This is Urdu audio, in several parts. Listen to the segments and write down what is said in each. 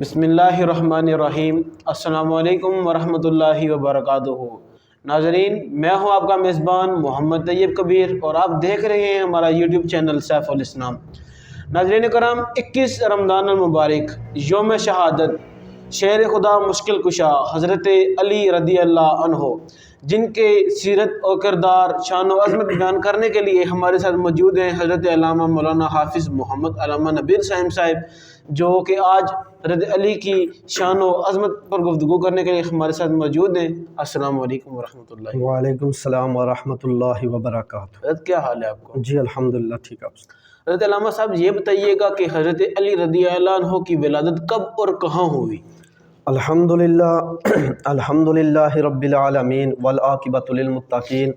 بسم اللہ الرحمن الرحیم۔ السلام علیکم ورحمۃ اللہ وبرکاتہ۔ ناظرین، میں ہوں آپ کا میزبان محمد طیب کبیر اور آپ دیکھ رہے ہیں ہمارا یوٹیوب چینل سیف الاسلام۔ ناظرین کرام، 21 رمضان المبارک، یوم شہادت، شیر خدا مشکل کشا حضرت علی رضی اللہ عنہ، جن کے سیرت اور کردار، شان و عظمت بیان کرنے کے لیے ہمارے ساتھ موجود ہیں حضرت علامہ مولانا حافظ محمد علامہ نبیر صاحب، جو کہ آج حضرت علی کی شان و عظمت پر گفتگو کرنے کے لیے ہمارے ساتھ موجود ہیں۔ السلام علیکم ورحمۃ اللہ۔ وعلیکم السلام ورحمۃ اللہ وبرکاتہ۔ حضرت کیا حال ہے آپ کا؟ جی الحمدللہ ٹھیک آپ سے۔ حضرت علامہ صاحب یہ بتائیے گا کہ حضرت علی رضی اللہ عنہ کی ولادت کب اور کہاں ہوئی؟ الحمدللہ رب العالمین والعاقبۃ للمتقین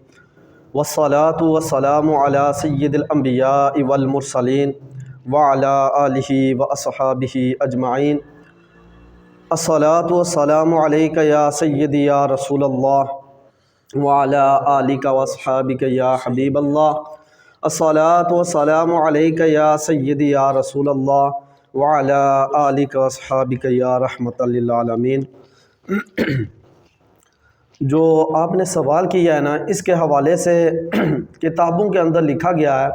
والصلاة والسلام علی سید الانبیاء والمرسلین وعلی آلہ واصحابہ اجمعین۔ الصلاة والسلام علیک یا سیدی یا رسول اللہ وعلی آلک واصحابک یا حبیب اللہ۔ الصلاة والسلام علیک یا سیدی یا رسول اللہ وعلی آلک واصحابک یا رحمۃ للعالمین۔ جو آپ نے سوال کیا ہے نا، اس کے حوالے سے کتابوں کے اندر لکھا گیا ہے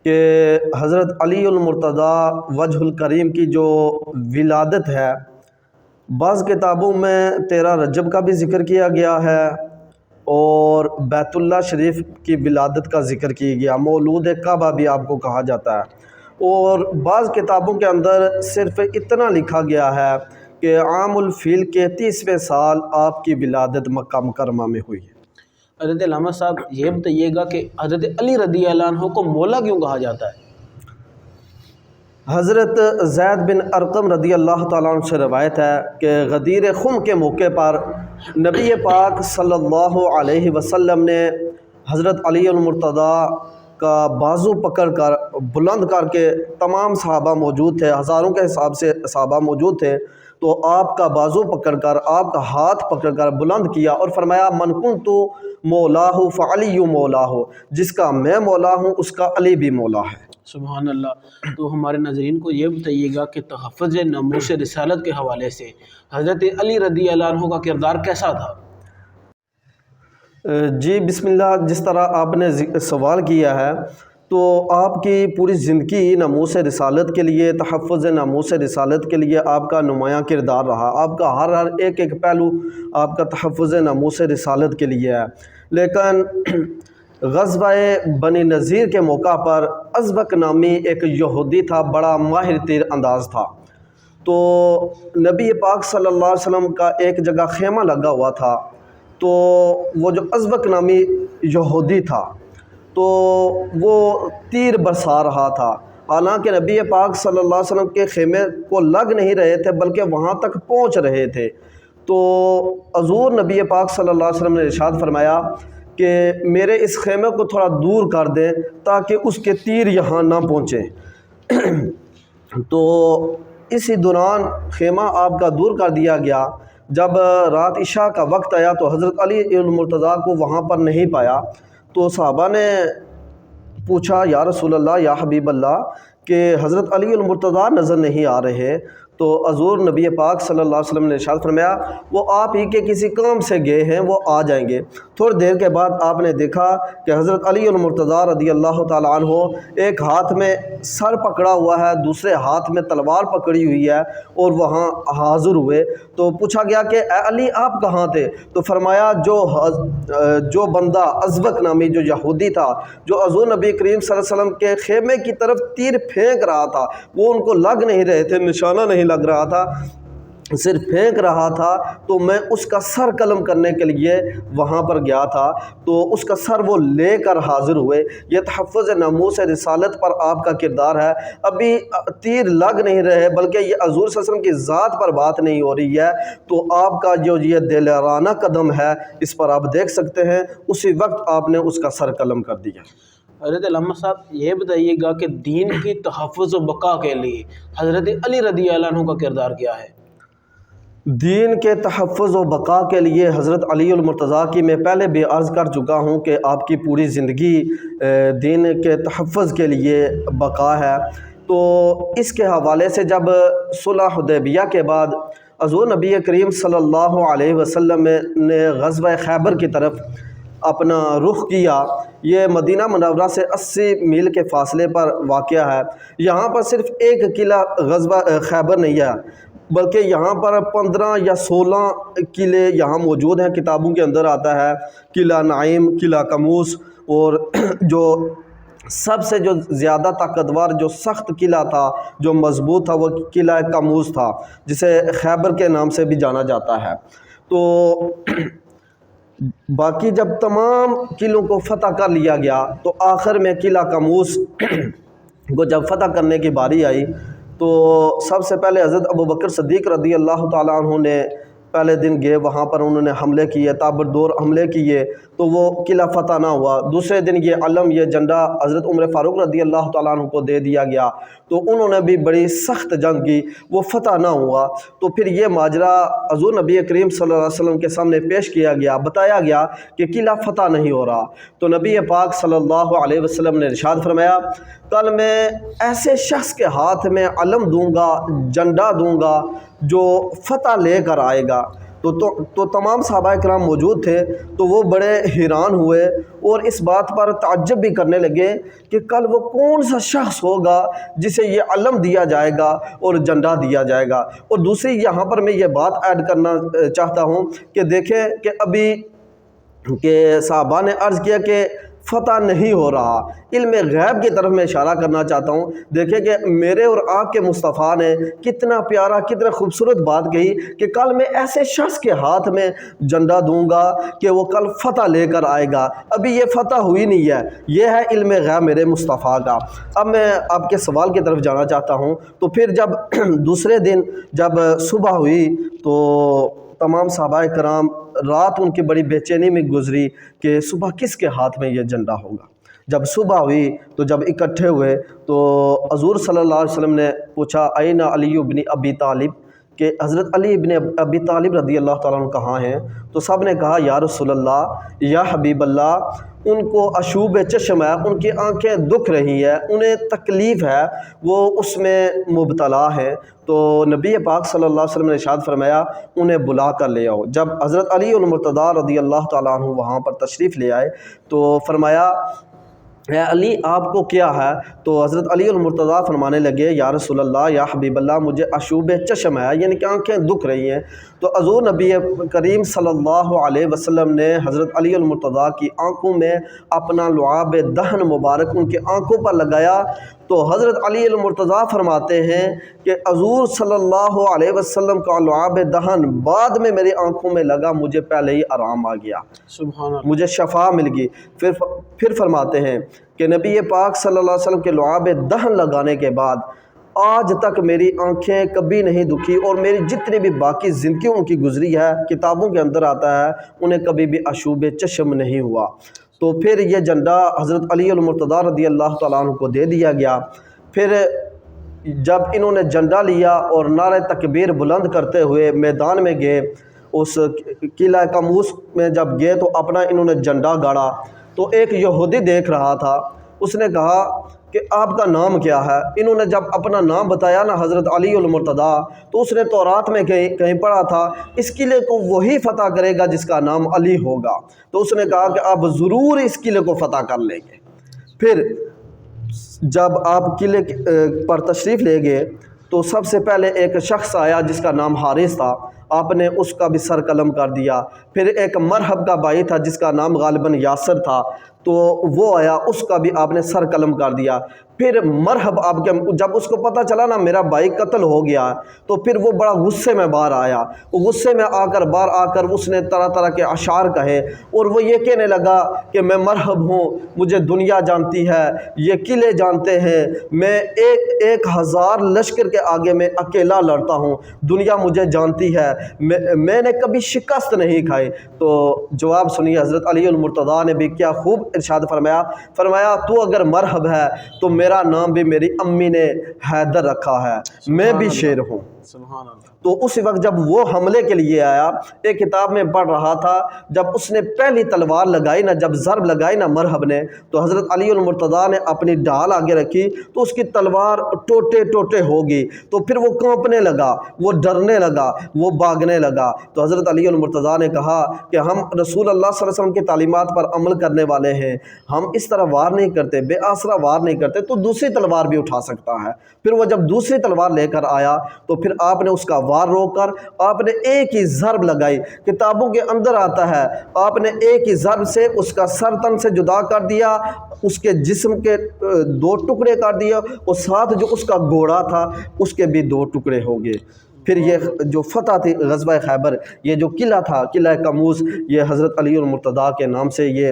کہ حضرت علی المرتضیٰ وجہ الکریم کی جو ولادت ہے، بعض کتابوں میں 13 رجب کا بھی ذکر کیا گیا ہے اور بیت اللہ شریف کی ولادت کا ذکر کیا گیا، مولود کعبہ بھی آپ کو کہا جاتا ہے، اور بعض کتابوں کے اندر صرف اتنا لکھا گیا ہے کہ عام الفیل کے 30ویں سال آپ کی ولادت مکہ مکرمہ میں ہوئی ہے۔ حضرت علامہ صاحب یہ بتائیے گا کہ حضرت علی رضی اللہ عنہ کو مولا کیوں کہا جاتا ہے؟ حضرت زید بن ارقم رضی اللہ تعالیٰ عنہ سے روایت ہے کہ غدیر خم کے موقع پر نبی پاک صلی اللہ علیہ وسلم نے حضرت علی المرتضیٰ کا بازو پکڑ کر بلند کر کے، تمام صحابہ موجود تھے، ہزاروں کے حساب سے صحابہ موجود تھے، تو آپ کا بازو پکڑ کر، آپ کا ہاتھ پکڑ کر بلند کیا اور فرمایا من کنت مولاہ فعلی مولاہ، جس کا میں مولا ہوں اس کا علی بھی مولا ہے۔ سبحان اللہ۔ تو ہمارے ناظرین کو یہ بتائیے گا کہ تحفظ ناموس رسالت کے حوالے سے حضرت علی رضی اللہ عنہ کا کردار کیسا تھا؟ جی بسم اللہ، جس طرح آپ نے سوال کیا ہے تو آپ کی پوری زندگی ناموس رسالت کے لیے، تحفظ ناموس رسالت کے لیے آپ کا نمایاں کردار رہا۔ آپ کا ہر ایک پہلو آپ کا تحفظ ناموس رسالت کے لیے ہے۔ لیکن غزوہ بنی نذیر کے موقع پر ازبک نامی ایک یہودی تھا، بڑا ماہر تیر انداز تھا، تو نبی پاک صلی اللہ علیہ وسلم کا ایک جگہ خیمہ لگا ہوا تھا، تو وہ جو ازبک نامی یہودی تھا تو وہ تیر برسا رہا تھا، حالانکہ نبی پاک صلی اللہ علیہ وسلم کے خیمے کو لگ نہیں رہے تھے بلکہ وہاں تک پہنچ رہے تھے۔ تو حضور نبی پاک صلی اللہ علیہ وسلم نے ارشاد فرمایا کہ میرے اس خیمے کو تھوڑا دور کر دیں تاکہ اس کے تیر یہاں نہ پہنچیں۔ تو اسی دوران خیمہ آپ کا دور کر دیا گیا۔ جب رات عشاء کا وقت آیا تو حضرت علی المرتضیٰ کو وہاں پر نہیں پایا، تو صحابہ نے پوچھا یا رسول اللہ، یا حبیب اللہ، کہ حضرت علی المرتضیٰ نظر نہیں آ رہے، تو حضور نبی پاک صلی اللہ علیہ وسلم نے ارشاد فرمایا وہ آپ ہی کے کسی کام سے گئے ہیں، وہ آ جائیں گے۔ تھوڑی دیر کے بعد آپ نے دیکھا کہ حضرت علی المرتضیٰ رضی اللہ تعالیٰ عنہ ایک ہاتھ میں سر پکڑا ہوا ہے، دوسرے ہاتھ میں تلوار پکڑی ہوئی ہے، اور وہاں حاضر ہوئے۔ تو پوچھا گیا کہ اے علی آپ کہاں تھے؟ تو فرمایا جو بندہ ازبک نامی جو یہودی تھا، جو حضور نبی کریم صلی اللہ علیہ وسلم کے خیمے کی طرف تیر پھینک رہا تھا، وہ ان کو لگ نہیں رہے تھے، نشانہ نہیں لگ رہا تھا، صرف پھینک رہا تھا، تو میں اس کا سر قلم کرنے کے لیے وہاں پر گیا تھا، تو اس کا سر وہ لے کر حاضر ہوئے۔ یہ تحفظ ناموس رسالت پر آپ کا کردار ہے۔ ابھی تیر لگ نہیں رہے بلکہ یہ حضور صلی اللہ علیہ وسلم کی ذات پر بات نہیں ہو رہی ہے، تو آپ کا جو یہ دلرانہ قدم ہے اس پر آپ دیکھ سکتے ہیں، اسی وقت آپ نے اس کا سر قلم کر دیا۔ حضرت علامہ صاحب یہ بتائیے گا کہ دین کی تحفظ و بقا کے لیے حضرت علی رضی اللہ عنہ کا کردار کیا ہے؟ دین کے تحفظ و بقا کے لیے حضرت علی المرتضیٰ کی میں پہلے بھی عرض کر چکا ہوں کہ آپ کی پوری زندگی دین کے تحفظ کے لیے بقا ہے، تو اس کے حوالے سے جب صلح حدیبیہ کے بعد حضور نبی کریم صلی اللہ علیہ وسلم نے غزوہ خیبر کی طرف اپنا رخ کیا، یہ مدینہ منورہ سے 80 میل کے فاصلے پر واقع ہے۔ یہاں پر صرف ایک قلعہ غزوہ خیبر نہیں ہے، بلکہ یہاں پر 15 یا 16 قلعے یہاں موجود ہیں۔ کتابوں کے اندر آتا ہے قلعہ نعیم، قلعہ کموس، اور جو سب سے جو زیادہ طاقتور، جو سخت قلعہ تھا، جو مضبوط تھا، وہ قلعہ کموس تھا، جسے خیبر کے نام سے بھی جانا جاتا ہے۔ تو باقی جب تمام قلعوں کو فتح کر لیا گیا تو آخر میں قلعہ کموس کو جب فتح کرنے کی باری آئی تو سب سے پہلے حضرت ابوبکر صدیق رضی اللہ تعالیٰ عنہ نے پہلے دن گئے، وہاں پر انہوں نے حملے کیے، تابردور حملے کیے، تو وہ قلعہ فتح نہ ہوا۔ دوسرے دن یہ علم، یہ جھنڈا حضرت عمر فاروق رضی اللہ تعالیٰ عنہ کو دے دیا گیا، تو انہوں نے بھی بڑی سخت جنگ کی، وہ فتح نہ ہوا۔ تو پھر یہ ماجرا حضور نبی کریم صلی اللہ علیہ وسلم کے سامنے پیش کیا گیا، بتایا گیا کہ قلعہ فتح نہیں ہو رہا۔ تو نبی پاک صلی اللہ علیہ وسلم نے ارشاد فرمایا، کل میں ایسے شخص کے ہاتھ میں علم دوں گا، جھنڈا دوں گا جو فتح لے کر آئے گا۔ تو تمام صحابہ کرام موجود تھے، تو وہ بڑے حیران ہوئے اور اس بات پر تعجب بھی کرنے لگے کہ کل وہ کون سا شخص ہوگا جسے یہ علم دیا جائے گا اور جھنڈا دیا جائے گا۔ اور دوسری یہاں پر میں یہ بات ایڈ کرنا چاہتا ہوں کہ دیکھیں کہ ابھی کہ صحابہ نے عرض کیا کہ فتح نہیں ہو رہا، علم غیب کی طرف میں اشارہ کرنا چاہتا ہوں۔ دیکھیں کہ میرے اور آپ کے مصطفیٰ نے کتنا پیارا، کتنا خوبصورت بات کہی کہ کل میں ایسے شخص کے ہاتھ میں جھنڈا دوں گا کہ وہ کل فتح لے کر آئے گا۔ ابھی یہ فتح ہوئی نہیں ہے، یہ ہے علم غیب میرے مصطفیٰ کا۔ اب میں آپ کے سوال کی طرف جانا چاہتا ہوں۔ تو پھر جب دوسرے دن جب صبح ہوئی تو تمام صحابہ کرام، رات ان کی بڑی بے چینی میں گزری کہ صبح کس کے ہاتھ میں یہ جھنڈا ہوگا۔ جب صبح ہوئی تو جب اکٹھے ہوئے تو حضور صلی اللہ علیہ وسلم نے پوچھا، این علی ابن ابی طالب، کہ حضرت علی ابن ابی طالب رضی اللہ تعالیٰ عنہ کہاں ہیں؟ تو سب نے کہا، یا رسول اللہ، یا حبیب اللہ، ان کو عشوب چشم ہے، ان کی آنکھیں دکھ رہی ہیں، انہیں تکلیف ہے، وہ اس میں مبتلا ہیں۔ تو نبی پاک صلی اللہ علیہ وسلم نے ارشاد فرمایا، انہیں بلا کر لے آؤ۔ جب حضرت علی المرتضیٰ رضی اللہ تعالیٰ عنہ وہاں پر تشریف لے آئے تو فرمایا، اے علی، آپ کو کیا ہے؟ تو حضرت علی المرتضیٰ فرمانے لگے، یا رسول اللہ، یا حبیب اللہ، مجھے عشوب چشم ہے، یعنی کہ آنکھیں دکھ رہی ہیں۔ تو حضور نبی کریم صلی اللہ علیہ وسلم نے حضرت علی المرتضیٰ کی آنکھوں میں اپنا لعاب دہن مبارک ان کی آنکھوں پر لگایا۔ تو حضرت علی المرتضیٰ فرماتے ہیں کہ حضور صلی اللہ علیہ وسلم کا لعاب دہن بعد میں میری آنکھوں میں لگا، مجھے پہلے ہی آرام آ گیا، سبحان اللہ، مجھے شفا مل گئی۔ پھر فرماتے ہیں کہ نبی پاک صلی اللہ علیہ وسلم کے لعاب دہن لگانے کے بعد آج تک میری آنکھیں کبھی نہیں دکھی، اور میری جتنی بھی باقی زندگی ان کی گزری ہے، کتابوں کے اندر آتا ہے، انہیں کبھی بھی عشوب چشم نہیں ہوا۔ تو پھر یہ جھنڈا حضرت علی المرتضیٰ رضی اللہ تعالیٰ عنہ کو دے دیا گیا۔ پھر جب انہوں نے جھنڈا لیا اور نعرہ تکبیر بلند کرتے ہوئے میدان میں گئے، اس قلعہ کموس میں جب گئے تو اپنا انہوں نے جھنڈا گاڑا، تو ایک یہودی دیکھ رہا تھا، اس نے کہا کہ آپ کا نام کیا ہے؟ انہوں نے جب اپنا نام بتایا نا حضرت علی المرتضیٰ، تو اس نے تورات میں کہیں پڑھا تھا، اس قلعے کو وہی فتح کرے گا جس کا نام علی ہوگا۔ تو اس نے کہا کہ آپ ضرور اس قلعے کو فتح کر لیں گے۔ پھر جب آپ قلعے پر تشریف لے گئے تو سب سے پہلے ایک شخص آیا جس کا نام حارث تھا، آپ نے اس کا بھی سر قلم کر دیا۔ پھر ایک مرحب کا بھائی تھا جس کا نام غالباً یاسر تھا، تو وہ آیا، اس کا بھی آپ نے سر قلم کر دیا۔ پھر مرحب آپ کے جب اس کو پتہ چلا نا میرا بھائی قتل ہو گیا، تو پھر وہ بڑا غصے میں باہر آیا۔ وہ غصے میں باہر آ کر اس نے طرح طرح کے اشعار کہے، اور وہ یہ کہنے لگا کہ میں مرحب ہوں، مجھے دنیا جانتی ہے، یہ قلعے جانتے ہیں، میں 1000 لشکر کے آگے میں اکیلا لڑتا ہوں، دنیا مجھے جانتی ہے، میں نے کبھی شکست نہیں کھائی۔ تو جواب سنیے، حضرت علی المرتضیٰ نے بھی کیا خوب ارشاد فرمایا، تو اگر مرحب ہے تو میرا نام بھی میری امی نے حیدر رکھا ہے، میں بھی شیر ہوں۔ سبحان اللہ۔ تو اس وقت جب وہ حملے کے لیے آیا، ایک کتاب میں پڑھ رہا تھا، جب اس نے پہلی تلوار لگائی نا، جب ضرب لگائی نا مرحب نے، تو حضرت علی المرتضیٰ نے اپنی ڈھال آگے رکھی تو اس کی تلوار ٹوٹے ٹوٹے ہوگی، تو پھر وہ کانپنے لگا، وہ ڈرنے لگا، وہ بھاگنے لگا۔ تو حضرت علی المرتضیٰ نے کہا کہ ہم رسول اللہ صلی اللہ علیہ وسلم کی تعلیمات پر عمل کرنے والے ہیں، ہم اس طرح وار نہیں کرتے، بے آسرا وار نہیں کرتے، تو دوسری تلوار بھی اٹھا سکتا ہے۔ پھر وہ جب دوسری تلوار لے کر آیا تو پھر آپ نے اس کا وار روک کر آپ نے ایک ہی ضرب لگائی۔ کتابوں کے اندر آتا ہے آپ نے ایک ہی ضرب سے اس کا سر تن سے جدا کر دیا، اس کے جسم کے دو ٹکڑے کر دیا، اور ساتھ جو اس کا گھوڑا تھا اس کے بھی دو ٹکڑے ہو گئے۔ پھر یہ جو فتح تھی غزوہ خیبر، یہ جو قلعہ تھا قلعہ کموز، یہ حضرت علی المرتضیٰ کے نام سے یہ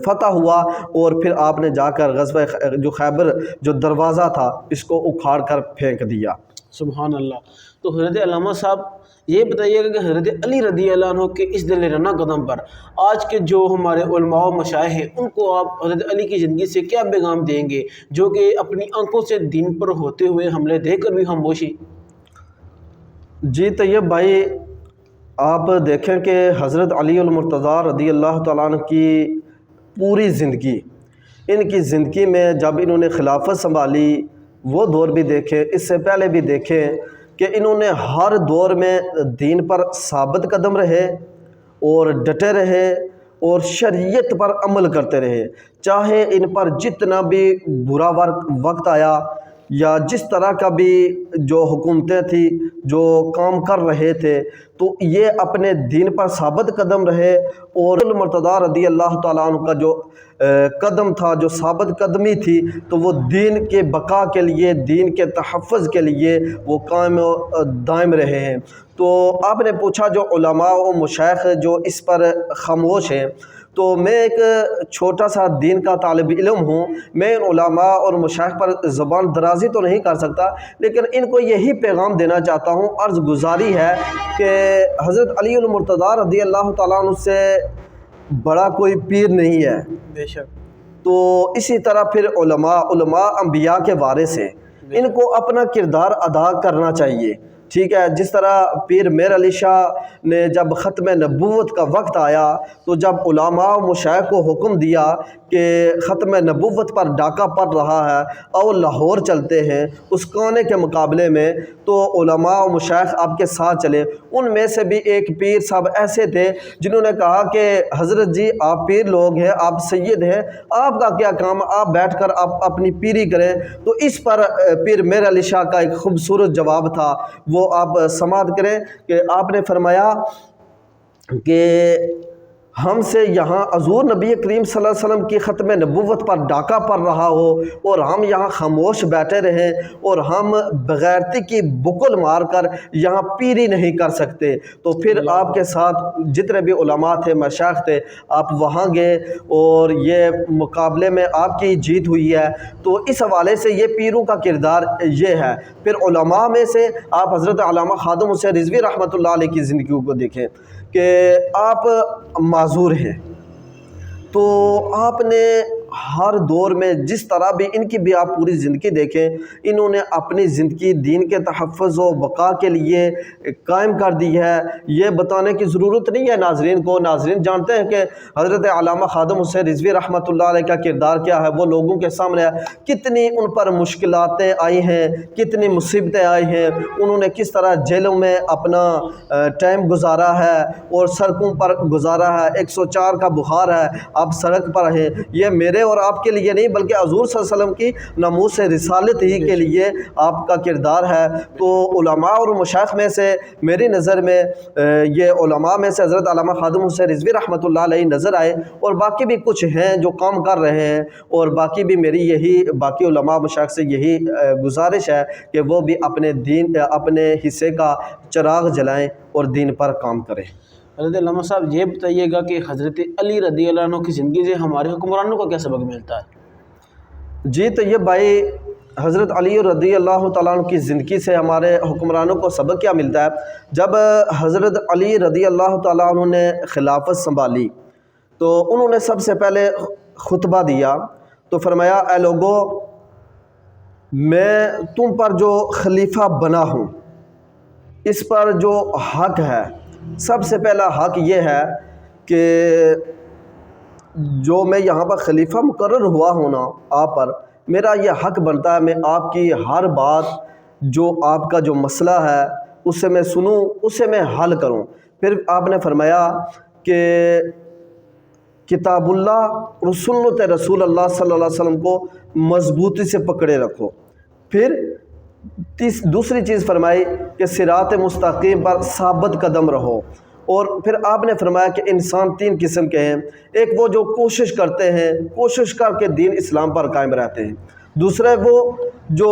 فتح ہوا، اور پھر آپ نے جا کر غزوہ جو خیبر جو دروازہ تھا اس کو اکھاڑ کر پھینک دیا۔ سبحان اللہ۔ تو حضرت علامہ صاحب یہ بتائیے گا کہ حضرت علی رضی اللہ عنہ کے اس دل رنا قدم پر آج کے جو ہمارے علماء و مشائخ ہیں ان کو آپ حضرت علی کی زندگی سے کیا پیغام دیں گے، جو کہ اپنی آنکھوں سے دین پر ہوتے ہوئے حملے دیکھ کر بھی خاموشی؟ جی طیب بھائی، آپ دیکھیں کہ حضرت علی المرتضیٰ رضی اللہ تعالیٰ عنہ کی پوری زندگی، ان کی زندگی میں جب انہوں نے خلافت سنبھالی وہ دور بھی دیکھے، اس سے پہلے بھی دیکھے کہ انہوں نے ہر دور میں دین پر ثابت قدم رہے اور ڈٹے رہے اور شریعت پر عمل کرتے رہے، چاہے ان پر جتنا بھی برا وقت آیا یا جس طرح کا بھی جو حکومتیں تھیں جو کام کر رہے تھے، تو یہ اپنے دین پر ثابت قدم رہے۔ اور المرتضیٰ رضی اللہ تعالیٰ عنہ کا جو قدم تھا، جو ثابت قدمی تھی، تو وہ دین کے بقا کے لیے، دین کے تحفظ کے لیے وہ قائم و دائم رہے ہیں۔ تو آپ نے پوچھا جو علماء و مشائخ جو اس پر خاموش ہیں، تو میں ایک چھوٹا سا دین کا طالب علم ہوں، میں ان علماء اور مشائخ پر زبان درازی تو نہیں کر سکتا، لیکن ان کو یہی پیغام دینا چاہتا ہوں، عرض گزاری ہے کہ حضرت علی المرتضیٰ رضی اللہ تعالیٰ عنہ سے بڑا کوئی پیر نہیں ہے۔ بے شک۔ تو اسی طرح پھر علماء انبیاء کے وارث ہیں، ان کو اپنا کردار ادا کرنا چاہیے، ٹھیک ہے۔ جس طرح پیر میر علی شاہ نے جب ختم نبوت کا وقت آیا تو جب علماء و مشائخ کو حکم دیا کہ ختم نبوت پر ڈاکہ پڑ رہا ہے اور لاہور چلتے ہیں اس کونے کے مقابلے میں، تو علماء و مشائخ آپ کے ساتھ چلے۔ ان میں سے بھی ایک پیر صاحب ایسے تھے جنہوں نے کہا کہ حضرت جی آپ پیر لوگ ہیں، آپ سید ہیں، آپ کا کیا کام، آپ بیٹھ کر آپ اپنی پیری کریں۔ تو اس پر پیر میر علی شاہ کا ایک خوبصورت جواب تھا، وہ آپ سماعت کریں کہ آپ نے فرمایا کہ ہم سے یہاں حضور نبی کریم صلی اللہ علیہ وسلم کی ختم نبوت پر ڈاکہ پڑ رہا ہو اور ہم یہاں خاموش بیٹھے رہیں اور ہم بغیرتی کی بکل مار کر یہاں پیری نہیں کر سکتے، تو پھر آپ کے ساتھ جتنے بھی علماء تھے، مشائخ تھے، آپ وہاں گئے اور یہ مقابلے میں آپ کی جیت ہوئی ہے۔ تو اس حوالے سے یہ پیروں کا کردار یہ ہے۔ پھر علماء میں سے آپ حضرت علامہ خادم حسین رضوی رحمۃ اللہ علیہ کی زندگی کو دیکھیں کہ آپ معذور ہیں، تو آپ نے ہر دور میں جس طرح بھی ان کی بھی آپ پوری زندگی دیکھیں، انہوں نے اپنی زندگی دین کے تحفظ و بقا کے لیے قائم کر دی ہے۔ یہ بتانے کی ضرورت نہیں ہے ناظرین کو، ناظرین جانتے ہیں کہ حضرت علامہ خادم حسین رضوی رحمۃ اللہ علیہ کا کردار کیا ہے، وہ لوگوں کے سامنے ہے، کتنی ان پر مشکلاتیں آئی ہیں، کتنی مصیبتیں آئی ہیں، انہوں نے کس طرح جیلوں میں اپنا ٹائم گزارا ہے اور سڑکوں پر گزارا ہے، 104 کا بخار ہے، آپ سڑک پر ہیں۔ یہ میرے اور آپ کے لیے نہیں بلکہ حضور صلی اللہ علیہ وسلم کی ناموس رسالت ہی کے لیے آپ کا کردار ہے۔ تو علماء اور مشائخ میں سے میری نظر میں یہ علماء میں سے حضرت علامہ خادم حسین رضوی رحمۃ اللہ علیہ نظر آئے، اور باقی بھی کچھ ہیں جو کام کر رہے ہیں، اور باقی بھی میری یہی باقی علماء مشائخ سے یہی گزارش ہے کہ وہ بھی اپنے دین اپنے حصے کا چراغ جلائیں اور دین پر کام کریں۔ حضرت علامہ صاحب یہ بتائیے گا کہ حضرت علی رضی اللہ عنہ کی زندگی سے ہمارے حکمرانوں کو کیا سبق ملتا ہے؟ جی طیب بھائی، حضرت علی رضی اللہ تعالیٰ عنہ کی زندگی سے ہمارے حکمرانوں کو سبق کیا ملتا ہے؟ جب حضرت علی رضی اللہ تعالیٰ عنہ نے خلافت سنبھالی تو انہوں نے سب سے پہلے خطبہ دیا تو فرمایا، اے لوگو، میں تم پر جو خلیفہ بنا ہوں اس پر جو حق ہے، سب سے پہلا حق یہ ہے کہ جو میں یہاں پر خلیفہ مقرر ہوا ہوں نا آپ پر، میرا یہ حق بنتا ہے میں آپ کی ہر بات، جو آپ کا جو مسئلہ ہے اسے میں سنوں، اسے میں حل کروں۔ پھر آپ نے فرمایا کہ کتاب اللہ اور سنت رسول اللہ صلی اللہ علیہ وسلم کو مضبوطی سے پکڑے رکھو۔ پھر دوسری چیز فرمائی کہ صراط مستقیم پر ثابت قدم رہو۔ اور پھر آپ نے فرمایا کہ انسان تین قسم کے ہیں، ایک وہ جو کوشش کرتے ہیں، کوشش کر کے دین اسلام پر قائم رہتے ہیں، دوسرے وہ جو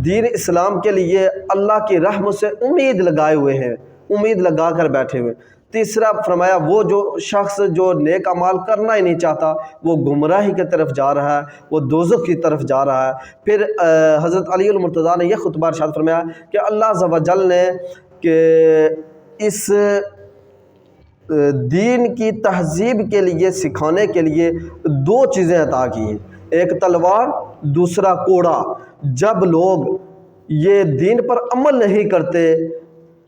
دین اسلام کے لیے اللہ کی رحمت سے امید لگائے ہوئے ہیں، امید لگا کر بیٹھے ہوئے، تیسرا فرمایا وہ جو شخص جو نیک اعمال کرنا ہی نہیں چاہتا، وہ گمراہی کی طرف جا رہا ہے، وہ دوزخ کی طرف جا رہا ہے۔ پھر حضرت علی المرتضیٰ نے یہ خطبہ ارشاد فرمایا کہ اللہ عز و جل نے کہ اس دین کی تہذیب کے لیے، سکھانے کے لیے دو چیزیں عطا کی ہیں، ایک تلوار، دوسرا کوڑا۔ جب لوگ یہ دین پر عمل نہیں کرتے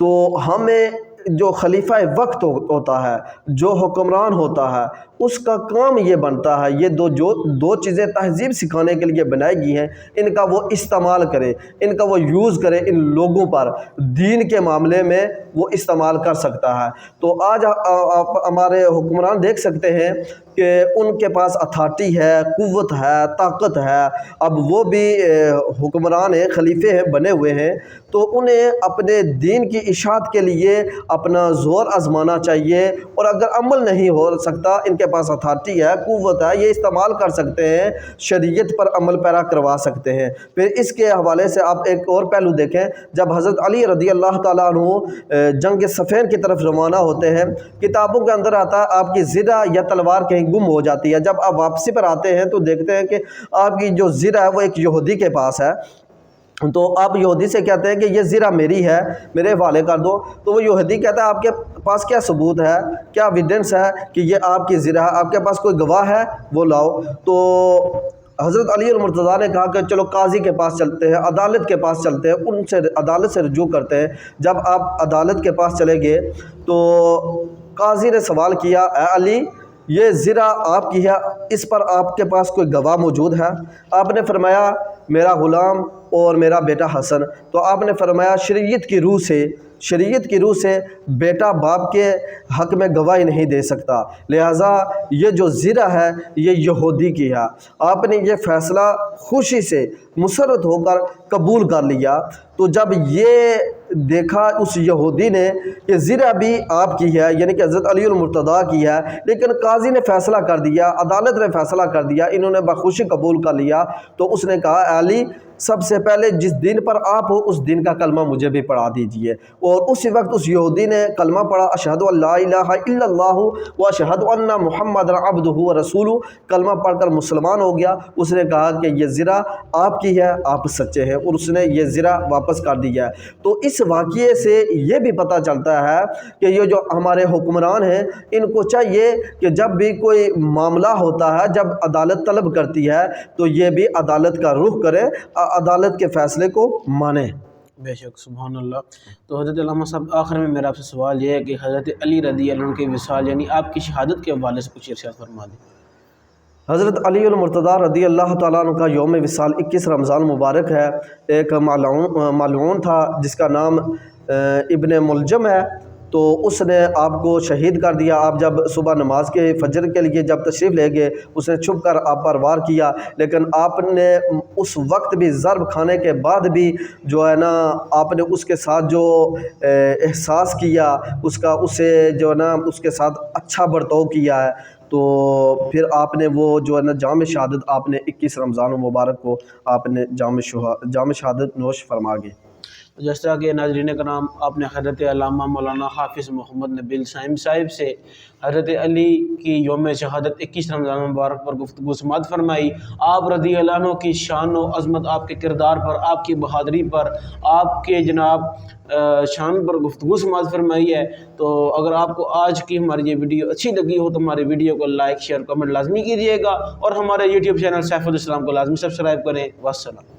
تو ہمیں جو خلیفہ وقت ہوتا ہے، جو حکمران ہوتا ہے، اس کا کام یہ بنتا ہے، یہ دو چیزیں تہذیب سکھانے کے لیے بنائی گئی ہیں، ان کا وہ استعمال کرے، ان کا وہ یوز کرے، ان لوگوں پر دین کے معاملے میں وہ استعمال کر سکتا ہے۔ تو آج آپ ہمارے حکمران دیکھ سکتے ہیں کہ ان کے پاس اتھارٹی ہے، قوت ہے، طاقت ہے، اب وہ بھی حکمران ہیں، خلیفے ہیں، بنے ہوئے ہیں، تو انہیں اپنے دین کی اشاعت کے لیے اپنا زور آزمانا چاہیے، اور اگر عمل نہیں ہو سکتا، ان کے پاس اتھارٹی ہے، قوت ہے، یہ استعمال کر سکتے ہیں، شریعت پر عمل پیرا کروا سکتے ہیں۔ پھر اس کے حوالے سے آپ ایک اور پہلو دیکھیں، جب حضرت علی رضی اللہ تعالیٰ عنہ جنگ صفین کی طرف روانہ ہوتے ہیں، کتابوں کے اندر آتا ہے آپ کی زرہ یا تلوار کہیں گم ہو جاتی ہے، جب آپ واپسی پر آتے ہیں تو دیکھتے ہیں کہ آپ کی جو زرہ ہے وہ ایک یہودی کے پاس ہے، تو آپ یہودی سے کہتے ہیں کہ یہ زرہ میری ہے، میرے حوالے کر دو، تو وہ یہودی کہتا ہے آپ کے پاس کیا ثبوت ہے، کیا ایویڈنس ہے کہ یہ آپ کی زرہ ہے، آپ کے پاس کوئی گواہ ہے وہ لاؤ۔ تو حضرت علی المرتضیٰ نے کہا کہ چلو قاضی کے پاس چلتے ہیں، عدالت کے پاس چلتے ہیں، ان سے عدالت سے رجوع کرتے ہیں۔ جب آپ عدالت کے پاس چلے گئے تو قاضی نے سوال کیا، اے علی یہ زرہ آپ کی ہے، اس پر آپ کے پاس کوئی گواہ موجود ہے؟ آپ نے فرمایا میرا غلام اور میرا بیٹا حسن۔ تو آپ نے فرمایا شریعت کی روح سے بیٹا باپ کے حق میں گواہی نہیں دے سکتا، لہٰذا یہ جو زرہ ہے یہ یہودی کی ہے۔ آپ نے یہ فیصلہ خوشی سے مسرت ہو کر قبول کر لیا۔ تو جب یہ دیکھا اس یہودی نے کہ زرہ بھی آپ کی ہے، یعنی کہ حضرت علی المرتضیٰ کی ہے، لیکن قاضی نے فیصلہ کر دیا، عدالت نے فیصلہ کر دیا، انہوں نے بخوشی قبول کر لیا، تو اس نے کہا اے علی سب سے پہلے جس دین پر آپ ہو اس دین کا کلمہ مجھے بھی پڑھا دیجئے۔ اور اسی وقت اس یہودی نے کلمہ پڑھا، اشہد ان لا الہ الا اللہ و اشہد ان محمد عبدہ و رسولہ، کلمہ پڑھ کر مسلمان ہو گیا۔ اس نے کہا کہ یہ زرہ آپ کی ہے، آپ سچے ہیں، اور اس نے یہ زرہ واپس کر دیا ہے۔ تو اس واقعے سے یہ بھی پتہ چلتا ہے کہ یہ جو ہمارے حکمران ہیں ان کو چاہیے کہ جب بھی کوئی معاملہ ہوتا ہے، جب عدالت طلب کرتی ہے تو یہ بھی عدالت کا رخ کرے، عدالت کے فیصلے کو مانیں۔ بے شک، سبحان اللہ۔ تو حضرت علامہ صاحب آخر میں میرا آپ سے سوال یہ ہے کہ حضرت علی رضی اللہ عنہ کے وصال یعنی آپ کی شہادت کے حوالے سے کچھ ارشاد فرما دیں۔ حضرت علی المرتضیٰ رضی اللہ تعالیٰ عنہ کا یوم وصال 21 رمضان مبارک ہے۔ ایک ملعون تھا جس کا نام ابن ملجم ہے، تو اس نے آپ کو شہید کر دیا۔ آپ جب صبح نماز کے فجر کے لیے جب تشریف لے گئے، اس نے چھپ کر آپ پر وار کیا، لیکن آپ نے اس وقت بھی ضرب کھانے کے بعد بھی جو ہے نا آپ نے اس کے ساتھ جو احساس کیا، اسے جو ہے نا اس کے ساتھ اچھا برتاؤ کیا ہے، تو پھر آپ نے وہ جو ہے نا جام شہادت آپ نے 21 رمضان مبارک کو آپ نے جام شہادت نوش فرما گئے۔ جس طرح کہ ناظرین کرام آپ نے حضرت علامہ مولانا حافظ محمد نبیل شائم صاحب سے حضرت علی کی یوم شہادت 21 رمضان مبارک پر گفتگو سماعت فرمائی۔ آپ رضی اللہ عنہ کی شان و عظمت، آپ کے کردار پر، آپ کی بہادری پر، آپ کے جناب شان پر گفتگو سماعت فرمائی ہے۔ تو اگر آپ کو آج کی ہماری یہ ویڈیو اچھی لگی ہو تو ہمارے ویڈیو کو لائک، شیئر، کمنٹ لازمی کیجیے گا، اور ہمارے یوٹیوب چینل سیف الاسلام کو لازمی سبسکرائب کریں۔ والسلام۔